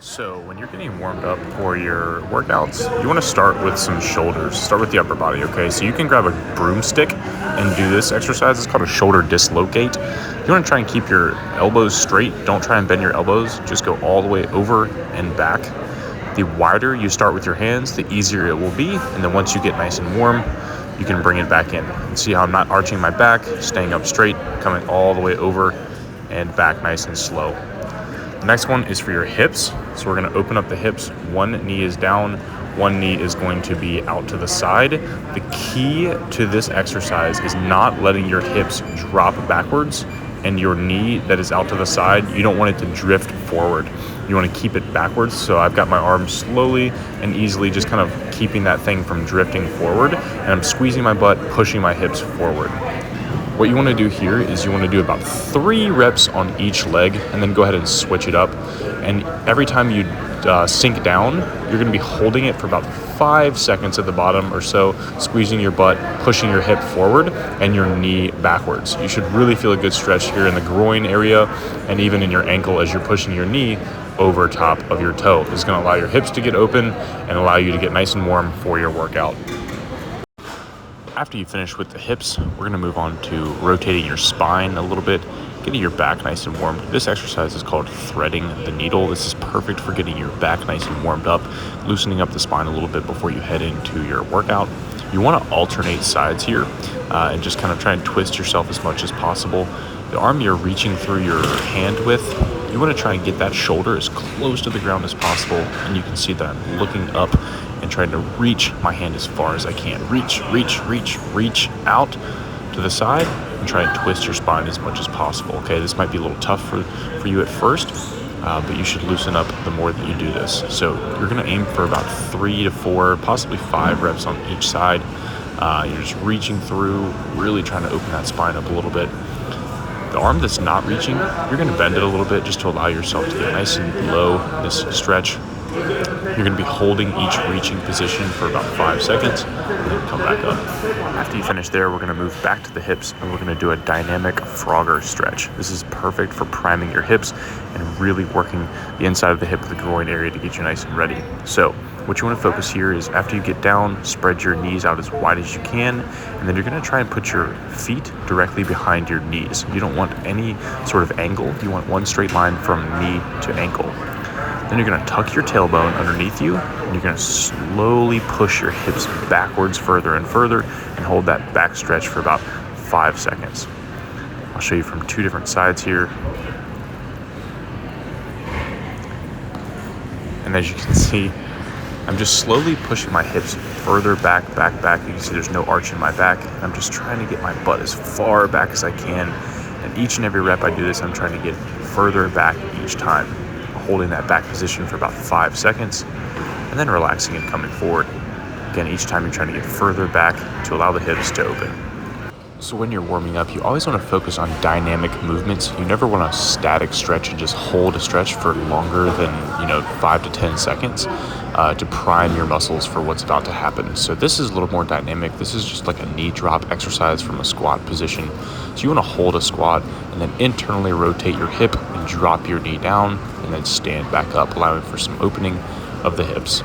So when you're getting warmed up for your workouts, you want to start with some shoulders. Start with the upper body, okay? So you can grab a broomstick and do this exercise. It's called a shoulder dislocate. You want to try and keep your elbows straight. Don't try and bend your elbows. Just go all the way over and back. The wider you start with your hands, the easier it will be. And then once you get nice and warm, you can bring it back in. And see how I'm not arching my back, staying up straight, coming all the way over and back nice and slow. The next one is for your hips. So we're going to open up the hips. One knee is down, one knee is going to be out to the side. The key to this exercise is not letting your hips drop backwards and your knee that is out to the side, you don't want it to drift forward. You want to keep it backwards. So I've got my arms slowly and easily just kind of keeping that thing from drifting forward, and I'm squeezing my butt, pushing my hips forward. What you want to do here is you want to do about 3 reps on each leg and then go ahead and switch it up. And every time you sink down, you're going to be holding it for about 5 seconds at the bottom or so, squeezing your butt, pushing your hip forward and your knee backwards. You should really feel a good stretch here in the groin area and even in your ankle as you're pushing your knee over top of your toe. This is going to allow your hips to get open and allow you to get nice and warm for your workout. After you finish with the hips, we're going to move on to rotating your spine a little bit, getting your back nice and warmed. This exercise is called threading the needle. This is perfect for getting your back nice and warmed up, loosening up the spine a little bit before you head into your workout. You want to alternate sides here and just kind of try and twist yourself as much as possible. The arm you're reaching through your hand with, you want to try and get that shoulder as close to the ground as possible, and you can see that I'm looking up and trying to reach my hand as far as I can. Reach out to the side and try and twist your spine as much as possible. Okay, this might be a little tough for you at first, but you should loosen up the more that you do this. So you're going to aim for about 3 to 4, possibly 5 reps on each side. You're just reaching through, really trying to open that spine up a little bit. The arm that's not reaching, you're going to bend it a little bit just to allow yourself to get nice and low in this stretch. You're going to be holding each reaching position for about 5 seconds and then come back up. After you finish there, we're going to move back to the hips and we're going to do a dynamic Frogger stretch. This is perfect for priming your hips and really working the inside of the hip, the groin area to get you nice and ready. So what you want to focus here is after you get down, spread your knees out as wide as you can, and then you're going to try and put your feet directly behind your knees. You don't want any sort of angle. You want one straight line from knee to ankle. Then you're going to tuck your tailbone underneath you, and you're going to slowly push your hips backwards further and further and hold that back stretch for about 5 seconds. I'll show you from 2 different sides here. And as you can see, I'm just slowly pushing my hips further back. You can see there's no arch in my back. I'm just trying to get my butt as far back as I can. And each and every rep I do this, I'm trying to get further back each time, holding that back position for about 5 seconds, and then relaxing and coming forward. Again, each time you're trying to get further back to allow the hips to open. So when you're warming up, you always want to focus on dynamic movements. You never want to static stretch and just hold a stretch for longer than 5 to 10 seconds to prime your muscles for what's about to happen. So this is a little more dynamic. This is just like a knee drop exercise from a squat position. So you want to hold a squat and then internally rotate your hip and drop your knee down and then stand back up, allowing for some opening of the hips.